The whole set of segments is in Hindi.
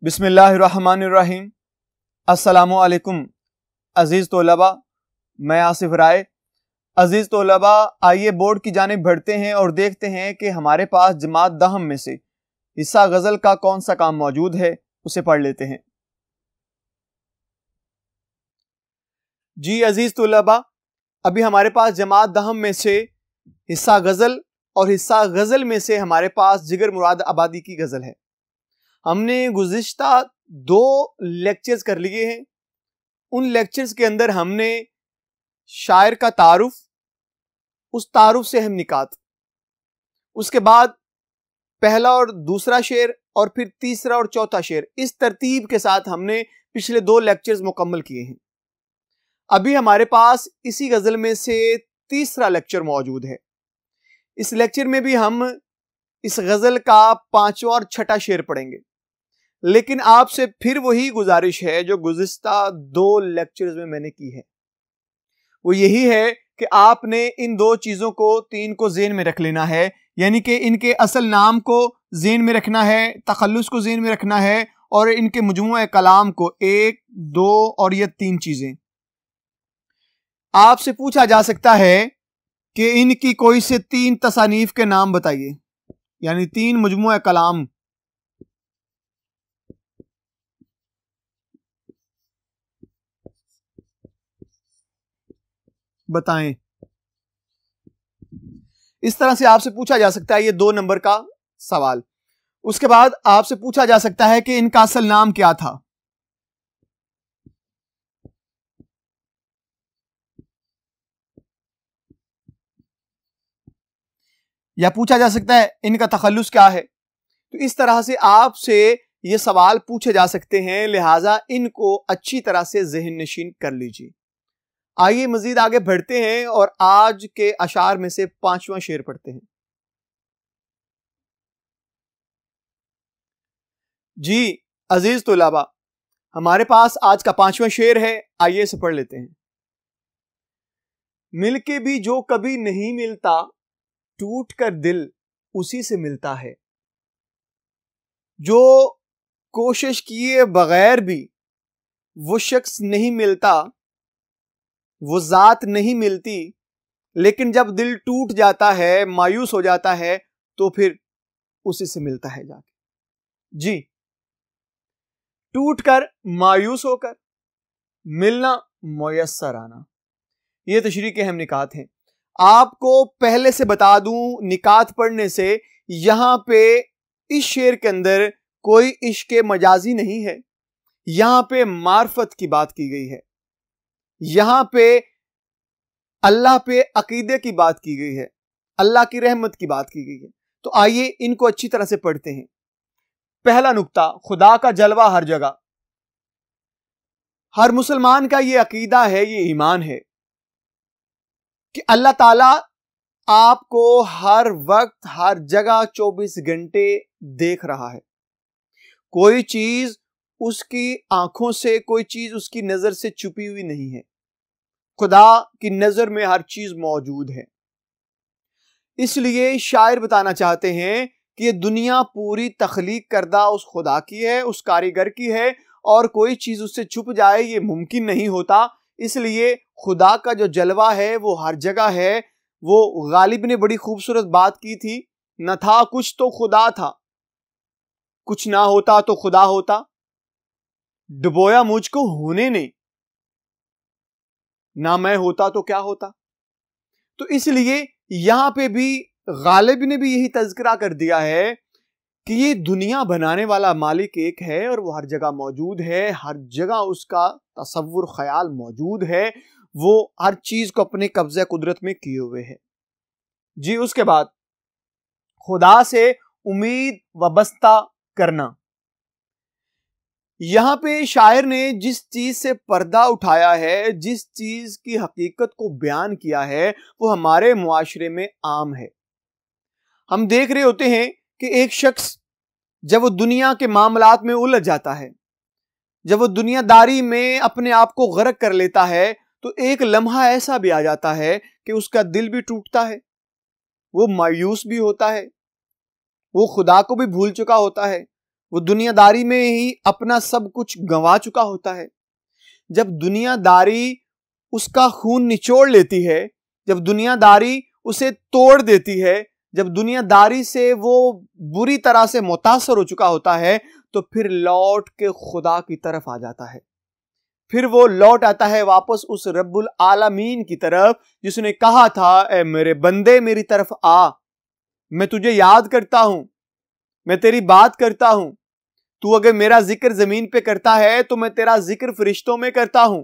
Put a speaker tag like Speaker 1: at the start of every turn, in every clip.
Speaker 1: बिस्मिल्लाहिर्रहमानिर्रहीम। अस्सलामुअलैकुम अज़ीज़ तोलबा, मैं आसिफ राय। अज़ीज़ तोलबा, आइए बोर्ड की जानिब बढ़ते हैं और देखते हैं कि हमारे पास जमात दहम में से हिस्सा गज़ल का कौन सा काम मौजूद है, उसे पढ़ लेते हैं। जी अज़ीज़ तोलबा, अभी हमारे पास जमात दहम में से हिस्सा गज़ल और हिस्सा गज़ल में से हमारे पास जिगर मुराद आबादी की गज़ल है। हमने गुज़िश्ता 2 लेक्चर्स कर लिए हैं। उन लेक्चर्स के अंदर हमने शायर का तारुफ, उस तारुफ से हम निकात, उसके बाद पहला और दूसरा शेर और फिर तीसरा और चौथा शेर, इस तरतीब के साथ हमने पिछले 2 लेक्चर्स मुकम्मल किए हैं। अभी हमारे पास इसी गज़ल में से तीसरा लेक्चर मौजूद है। इस लेक्चर में भी हम इस गज़ल का 5वां और 6ठा शेर पढ़ेंगे, लेकिन आपसे फिर वही गुजारिश है जो गुज़िश्ता 2 लेक्चर्स में मैंने की है। वो यही है कि आपने इन 2 चीज़ों को 3 को ज़हन में रख लेना है, यानी कि इनके असल नाम को ज़हन में रखना है, तखल्लुस को ज़हन में रखना है और इनके मजमूआ कलाम को 1, 2 और ये 3 चीज़ें। आपसे पूछा जा सकता है कि इनकी कोई से 3 तसानीफ के नाम बताइए, यानी 3 मजमूआ कलाम बताएं। इस तरह से आपसे पूछा जा सकता है, ये 2 नंबर का सवाल। उसके बाद आपसे पूछा जा सकता है कि इनका असल नाम क्या था। या पूछा जा सकता है इनका तखल्लुस क्या है। तो इस तरह से आपसे ये सवाल पूछे जा सकते हैं, लिहाजा इनको अच्छी तरह से ज़हन नशीन कर लीजिए। आइए मजीद आगे बढ़ते हैं और आज के अशार में से 5वां शेर पढ़ते हैं। जी अजीज तुलाबा, हमारे पास आज का 5वां शेर है। आइए इसे पढ़ लेते हैं। मिलके भी जो कभी नहीं मिलता, टूट कर दिल उसी से मिलता है। जो कोशिश किए बगैर भी वो शख्स नहीं मिलता, वो जात नहीं मिलती, लेकिन जब दिल टूट जाता है, मायूस हो जाता है, तो फिर उसी से मिलता है जाके। जी, टूट कर मायूस होकर मिलना, मुयस्सर आना, ये तशरीह के हम निकात हैं। आपको पहले से बता दूं, निकात पढ़ने से यहां पे इस शेर के अंदर कोई इश्क मजाजी नहीं है, यहां पे मार्फत की बात की गई है, यहां पे अल्लाह पे अकीदे की बात की गई है, अल्लाह की रहमत की बात की गई है। तो आइए इनको अच्छी तरह से पढ़ते हैं। पहला नुक्ता, खुदा का जलवा हर जगह। हर मुसलमान का ये अकीदा है, ये ईमान है कि अल्लाह ताला आपको हर वक्त हर जगह 24 घंटे देख रहा है। कोई चीज उसकी आंखों से, कोई चीज उसकी नजर से छुपी हुई नहीं है। खुदा की नजर में हर चीज मौजूद है। इसलिए शायर बताना चाहते हैं कि ये दुनिया पूरी तख्लीक करदा उस खुदा की है, उस कारीगर की है, और कोई चीज उससे छुप जाए ये मुमकिन नहीं होता। इसलिए खुदा का जो जलवा है वो हर जगह है। वो गालिब ने बड़ी खूबसूरत बात की थी, न था कुछ तो खुदा था, कुछ ना होता तो खुदा होता, डुबोया मुझको होने ने, ना मैं होता तो क्या होता। तो इसलिए यहां पे भी गालिब ने भी यही तज़किरा कर दिया है कि ये दुनिया बनाने वाला मालिक एक है और वो हर जगह मौजूद है, हर जगह उसका तसव्वुर ख्याल मौजूद है, वो हर चीज को अपने कब्जे कुदरत में किए हुए है। जी, उसके बाद खुदा से उम्मीद वबस्ता करना। यहां पे शायर ने जिस चीज से पर्दा उठाया है, जिस चीज की हकीकत को बयान किया है, वो हमारे मुआशरे में आम है। हम देख रहे होते हैं कि एक शख्स जब वो दुनिया के मामलात में उलझ जाता है, जब वो दुनियादारी में अपने आप को गर्क कर लेता है, तो एक लम्हा ऐसा भी आ जाता है कि उसका दिल भी टूटता है, वो मायूस भी होता है, वो खुदा को भी भूल चुका होता है, वो दुनियादारी में ही अपना सब कुछ गंवा चुका होता है। जब दुनियादारी उसका खून निचोड़ लेती है, जब दुनियादारी उसे तोड़ देती है, जब दुनियादारी से वो बुरी तरह से मुतासर हो चुका होता है, तो फिर लौट के खुदा की तरफ आ जाता है। फिर वो लौट आता है वापस उस रब्बुल आलमीन की तरफ जिसने कहा था, ए मेरे बंदे मेरी तरफ आ, मैं तुझे याद करता हूं, मैं तेरी बात करता हूं, तू अगर मेरा जिक्र जमीन पे करता है तो मैं तेरा जिक्र फरिश्तों में करता हूं।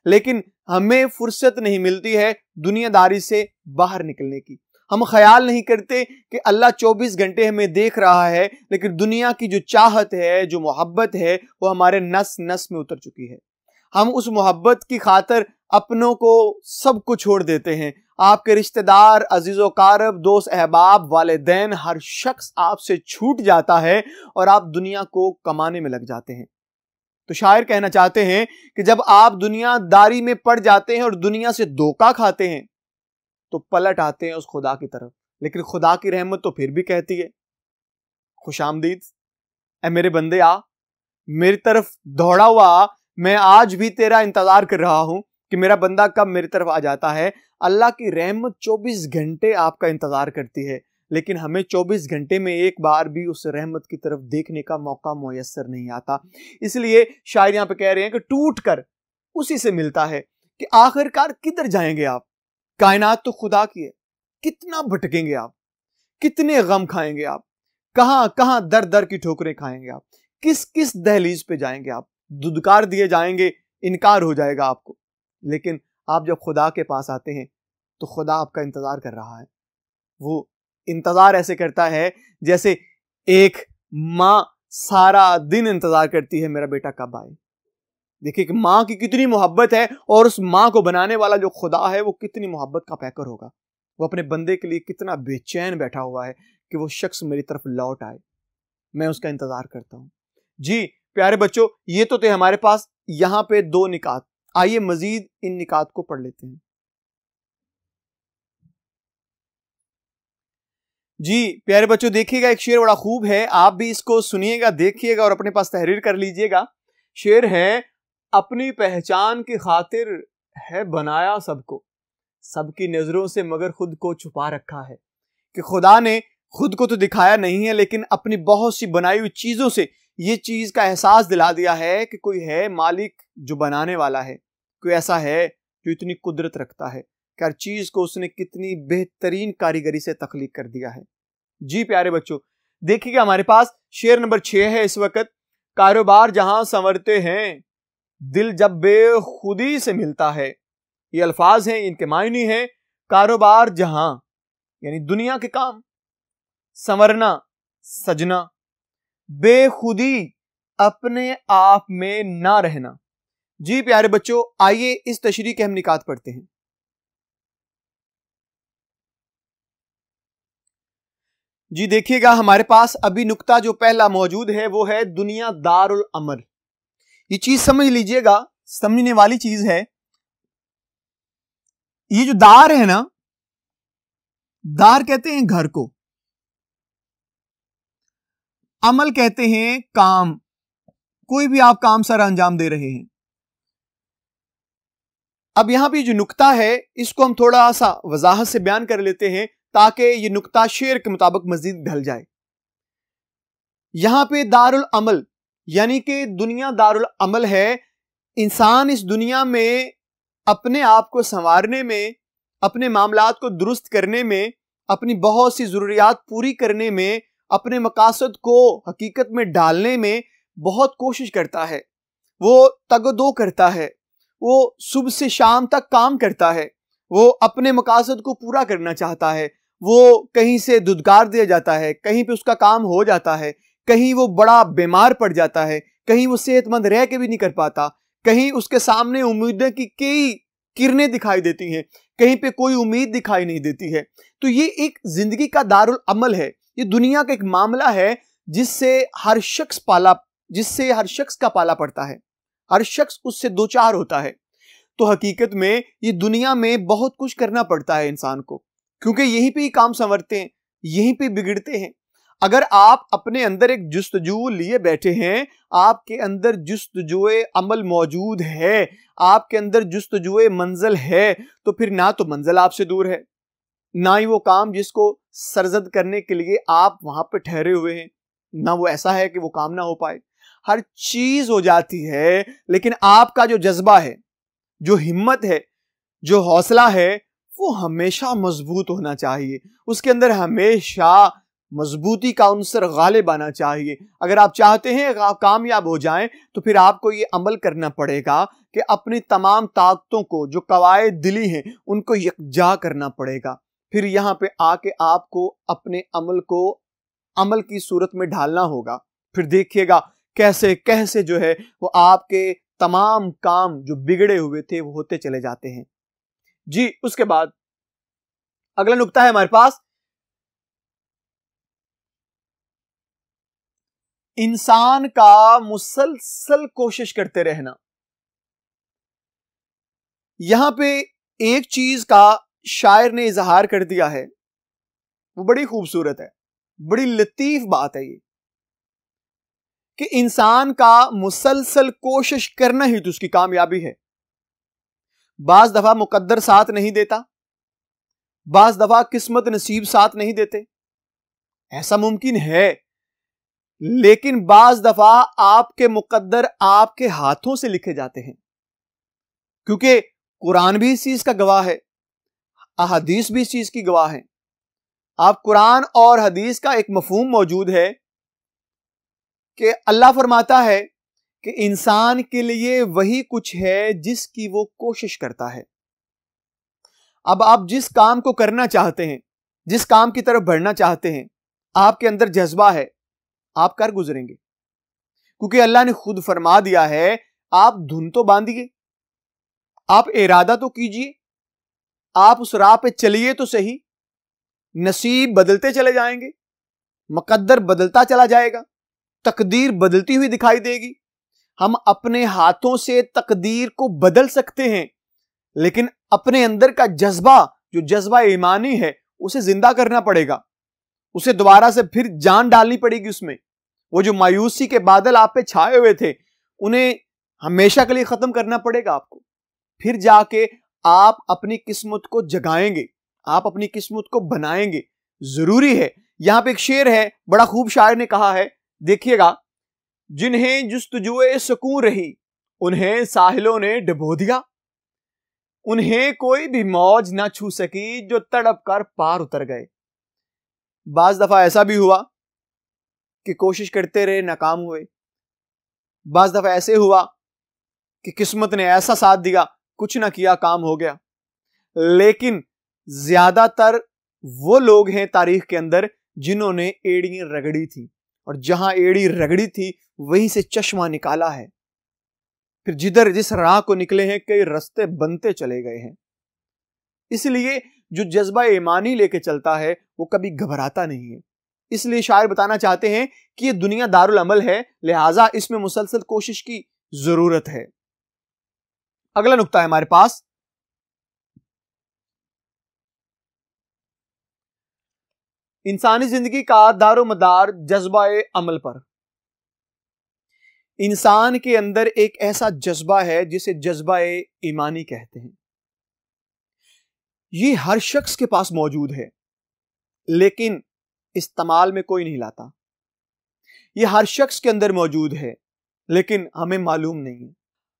Speaker 1: लेकिन हमें फुर्सत नहीं मिलती है दुनियादारी से बाहर निकलने की। हम ख्याल नहीं करते कि अल्लाह 24 घंटे हमें देख रहा है, लेकिन दुनिया की जो चाहत है, जो मोहब्बत है, वो हमारे नस नस में उतर चुकी है। हम उस मोहब्बत की खातिर अपनों को सब कुछ छोड़ देते हैं। आपके रिश्तेदार, अजीजो कारब, दोस्त, अहबाब, वालिदैन, हर शख्स आपसे छूट जाता है और आप दुनिया को कमाने में लग जाते हैं। तो शायर कहना चाहते हैं कि जब आप दुनियादारी में पड़ जाते हैं और दुनिया से धोखा खाते हैं तो पलट आते हैं उस खुदा की तरफ। लेकिन खुदा की रहमत तो फिर भी कहती है, खुशामदीद, ऐ मेरे बंदे आ, मेरी तरफ दौड़ा हुआ आ, मैं आज भी तेरा इंतजार कर रहा हूं कि मेरा बंदा कब मेरी तरफ आ जाता है। अल्लाह की रहमत 24 घंटे आपका इंतजार करती है, लेकिन हमें 24 घंटे में एक बार भी उस रहमत की तरफ देखने का मौका मुयस्सर नहीं आता। इसलिए शायर यहां पे कह रहे हैं कि टूट कर उसी से मिलता है कि आखिरकार किधर जाएंगे आप। कायनात तो खुदा की है, कितना भटकेंगे आप, कितने गम खाएंगे आप, कहां कहां दर दर की ठोकरें खाएंगे आप, किस किस दहलीज पे जाएंगे आप, दुदकार दिए जाएंगे, इनकार हो जाएगा आपको। लेकिन आप जब खुदा के पास आते हैं तो खुदा आपका इंतजार कर रहा है। वो इंतजार ऐसे करता है जैसे एक मां सारा दिन इंतजार करती है मेरा बेटा कब आए। देखिए कि मां की कितनी मोहब्बत है, और उस मां को बनाने वाला जो खुदा है वो कितनी मोहब्बत का पैकर होगा। वो अपने बंदे के लिए कितना बेचैन बैठा हुआ है कि वो शख्स मेरी तरफ लौट आए, मैं उसका इंतजार करता हूं। जी प्यारे बच्चों, ये तो थे हमारे पास यहां पे 2 निकात। आइए मजीद इन निकात को पढ़ लेते हैं। जी प्यारे बच्चों, देखिएगा एक शेर बड़ा खूब है, आप भी इसको सुनिएगा, देखिएगा और अपने पास तहरीर कर लीजिएगा। शेर है, अपनी पहचान की खातिर है बनाया सबको, सबकी नजरों से मगर खुद को छुपा रखा है। कि खुदा ने खुद को तो दिखाया नहीं है, लेकिन अपनी बहुत सी बनाई हुई चीजों से ये चीज का एहसास दिला दिया है कि कोई है मालिक जो बनाने वाला है, कोई ऐसा है जो इतनी कुदरत रखता है कि हर चीज को उसने कितनी बेहतरीन कारीगरी से तख्लीक कर दिया है। जी प्यारे बच्चों, देखिएगा हमारे पास शेर नंबर 6 है इस वक्त। कारोबार जहां संवरते हैं, दिल जब बेखुदी से मिलता है। ये अल्फाज हैं, इनके मायने हैं, कारोबार जहां यानी दुनिया के काम, संवरना सजना, बेखुदी अपने आप में ना रहना। जी प्यारे बच्चों, आइए इस तशरीह के हम निकात पढ़ते हैं। जी देखिएगा हमारे पास अभी नुक्ता जो पहला मौजूद है वो है दुनिया दारुल अमल। ये चीज समझ लीजिएगा, समझने वाली चीज है। ये जो दार है ना, दार कहते हैं घर को, अमल कहते हैं काम, कोई भी आप काम सर अंजाम दे रहे हैं। अब यहां पे जो नुक्ता है इसको हम थोड़ा सा वजाहत से बयान कर लेते हैं ताकि ये नुक्ता शेर के मुताबिक मजीद ढल जाए। यहां पे दारुल अमल यानी कि दुनिया दारुल अमल है। इंसान इस दुनिया में अपने आप को संवारने में, अपने मामलात को दुरुस्त करने में, अपनी बहुत सी जरूरियात पूरी करने में, अपने मकासद को हकीकत में डालने में बहुत कोशिश करता है। वो तगदो करता है, वो सुबह से शाम तक काम करता है, वो अपने मकासद को पूरा करना चाहता है। वो कहीं से दुदकार दिया जाता है, कहीं पे उसका काम हो जाता है, कहीं वो बड़ा बीमार पड़ जाता है, कहीं वो सेहतमंद रह के भी नहीं कर पाता, कहीं उसके सामने उम्मीदें की कई किरणें दिखाई देती हैं, कहीं पे कोई उम्मीद दिखाई नहीं देती है। तो ये एक जिंदगी का दारुल अमल है, ये दुनिया का एक मामला है जिससे हर शख्स का पाला पड़ता है, हर शख्स उससे दो चार होता है। तो हकीकत में ये दुनिया में बहुत कुछ करना पड़ता है इंसान को, क्योंकि यहीं पे ही काम संवरते हैं, यहीं पे बिगड़ते हैं। अगर आप अपने अंदर एक जुस्तजू लिए बैठे हैं, आपके अंदर जुस्तजुए अमल मौजूद है, आपके अंदर जुस्तजुए मंजिल है, तो फिर ना तो मंजिल आपसे दूर है, ना ही वो काम जिसको सरजद करने के लिए आप वहां पे ठहरे हुए हैं, ना वो ऐसा है कि वो काम ना हो पाए। हर चीज हो जाती है, लेकिन आपका जो जज्बा है, जो हिम्मत है, जो हौसला है, वो हमेशा मजबूत होना चाहिए। उसके अंदर हमेशा मजबूती का अंसर गालिब आना चाहिए। अगर आप चाहते हैं आप कामयाब हो जाएं, तो फिर आपको ये अमल करना पड़ेगा कि अपनी तमाम ताकतों को, जो कवायद दिली हैं, उनको यकजा करना पड़ेगा। फिर यहां पे आके आपको अपने अमल को अमल की सूरत में ढालना होगा। फिर देखिएगा कैसे कैसे जो है वो आपके तमाम काम जो बिगड़े हुए थे वो होते चले जाते हैं जी। उसके बाद अगला नुक्ता है हमारे पास, इंसान का मुसलसल कोशिश करते रहना। यहां पे एक चीज का शायर ने इजहार कर दिया है, वो बड़ी खूबसूरत है, बड़ी लतीफ बात है ये, कि इंसान का मुसलसल कोशिश करना ही तो उसकी कामयाबी है। बाज दफा मुकद्दर साथ नहीं देता, बाज दफा किस्मत नसीब साथ नहीं देते, ऐसा मुमकिन है, लेकिन बाज दफा आपके मुकद्दर आपके हाथों से लिखे जाते हैं, क्योंकि कुरान भी इस चीज का गवाह है, अहादीस भी इस चीज की गवाह है। आप कुरान और हदीस का एक मफहूम मौजूद है कि अल्लाह फरमाता है कि इंसान के लिए वही कुछ है जिसकी वो कोशिश करता है। अब आप जिस काम को करना चाहते हैं, जिस काम की तरफ बढ़ना चाहते हैं, आपके अंदर जज्बा है, आप कर गुजरेंगे, क्योंकि अल्लाह ने खुद फरमा दिया है, आप धुन तो बांधिए, आप इरादा तो कीजिए, आप उस राह पे चलिए तो सही, नसीब बदलते चले जाएंगे, मुकद्दर बदलता चला जाएगा, तकदीर बदलती हुई दिखाई देगी। हम अपने हाथों से तकदीर को बदल सकते हैं, लेकिन अपने अंदर का जज्बा, जो जज्बा ईमानी है, उसे जिंदा करना पड़ेगा, उसे दोबारा से फिर जान डालनी पड़ेगी उसमें। वो जो मायूसी के बादल आप पे छाए हुए थे, उन्हें हमेशा के लिए खत्म करना पड़ेगा आपको, फिर जाके आप अपनी किस्मत को जगाएंगे, आप अपनी किस्मत को बनाएंगे। जरूरी है। यहां पे एक शेर है, बड़ा खूब शायर ने कहा है, देखिएगा, जिन्हें जुस्तजुए सुकून रही उन्हें साहिलों ने डुबो दिया, उन्हें कोई भी मौज ना छू सकी जो तड़प कर पार उतर गए। बाज दफा ऐसा भी हुआ कि कोशिश करते रहे, नाकाम हुए। बाज दफा ऐसे हुआ कि किस्मत ने ऐसा साथ दिया, कुछ ना किया, काम हो गया। लेकिन ज्यादातर वो लोग हैं तारीख के अंदर जिन्होंने एड़ी रगड़ी थी, और जहां एड़ी रगड़ी थी वहीं से चश्मा निकाला है। फिर जिधर जिस राह को निकले हैं, कई रास्ते बनते चले गए हैं। इसलिए जो जज्बा ईमानी लेके चलता है वो कभी घबराता नहीं है। इसलिए शायर बताना चाहते हैं कि ये दुनिया दारुल अमल है, लिहाजा इसमें मुसलसल कोशिश की जरूरत है। अगला नुक्ता है हमारे पास, इंसानी जिंदगी का दारोमदार जज्बा-ए अमल पर। इंसान के अंदर एक ऐसा जज्बा है जिसे जज्बा-ए ईमानी कहते हैं। ये हर शख्स के पास मौजूद है, लेकिन इस्तेमाल में कोई नहीं लाता। ये हर शख्स के अंदर मौजूद है, लेकिन हमें मालूम नहीं है।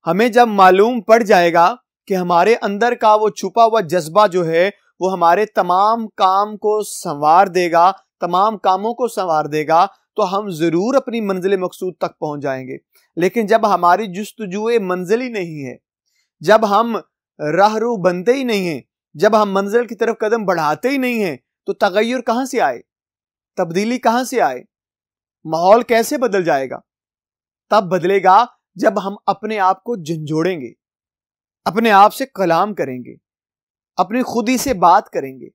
Speaker 1: हमें जब मालूम पड़ जाएगा कि हमारे अंदर का वो छुपा हुआ जज्बा जो है वो हमारे तमाम काम को संवार देगा, तमाम कामों को संवार देगा, तो हम जरूर अपनी मंजिल मकसूद तक पहुंच जाएंगे। लेकिन जब हमारी जुस्तजुए मंजिल ही नहीं है, जब हम राहरू बनते ही नहीं हैं, जब हम मंजिल की तरफ कदम बढ़ाते ही नहीं हैं, तो तगय्युर कहां से आए, तब्दीली कहां से आए, माहौल कैसे बदल जाएगा? तब बदलेगा जब हम अपने आप को झंझोड़ेंगे, अपने आप से कलाम करेंगे, अपनी खुदी से बात करेंगे।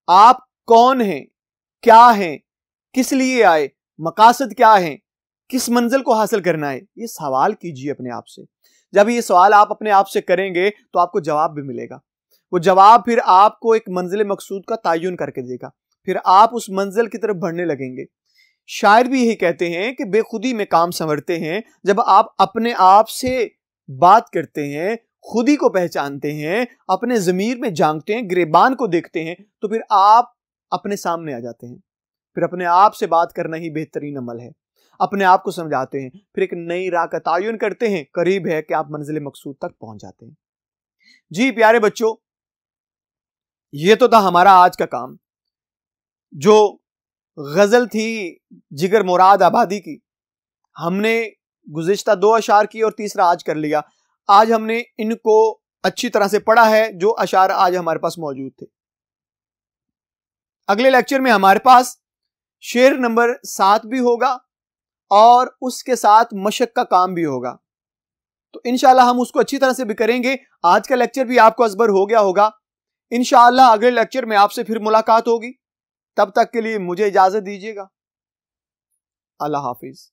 Speaker 1: आप कौन हैं, क्या हैं, किस लिए आए, मकासद क्या है, किस मंजिल को हासिल करना है, ये सवाल कीजिए अपने आप से। जब ये सवाल आप अपने आप से करेंगे तो आपको जवाब भी मिलेगा। वो जवाब फिर आपको एक मंजिल मकसूद का तयन करके देगा, फिर आप उस मंजिल की तरफ बढ़ने लगेंगे। शायर भी यही कहते हैं कि बेखुदी में काम संवरते हैं। जब आप अपने आप से बात करते हैं, खुदी को पहचानते हैं, अपने ज़मीर में झांकते हैं, गिरेबान को देखते हैं, तो फिर आप अपने सामने आ जाते हैं। फिर अपने आप से बात करना ही बेहतरीन अमल है। अपने आप को समझाते हैं, फिर एक नई राह का तायुन करते हैं, करीब है कि आप मंजिल मकसूद तक पहुंच जाते हैं। जी प्यारे बच्चों, ये तो था हमारा आज का काम। जो गजल थी जिगर मुराद आबादी की, हमने गुज़िश्ता 2 अशार की और तीसरा आज कर लिया। आज हमने इनको अच्छी तरह से पढ़ा है जो अशार आज हमारे पास मौजूद थे। अगले लेक्चर में हमारे पास शेर नंबर 7 भी होगा और उसके साथ मशक का काम भी होगा, तो इंशाल्लाह हम उसको अच्छी तरह से भी करेंगे। आज का लेक्चर भी आपको अज़बर हो गया होगा। इंशाल्लाह अगले लेक्चर में आपसे फिर मुलाकात होगी। तब तक के लिए मुझे इजाजत दीजिएगा। अल्लाह हाफिज।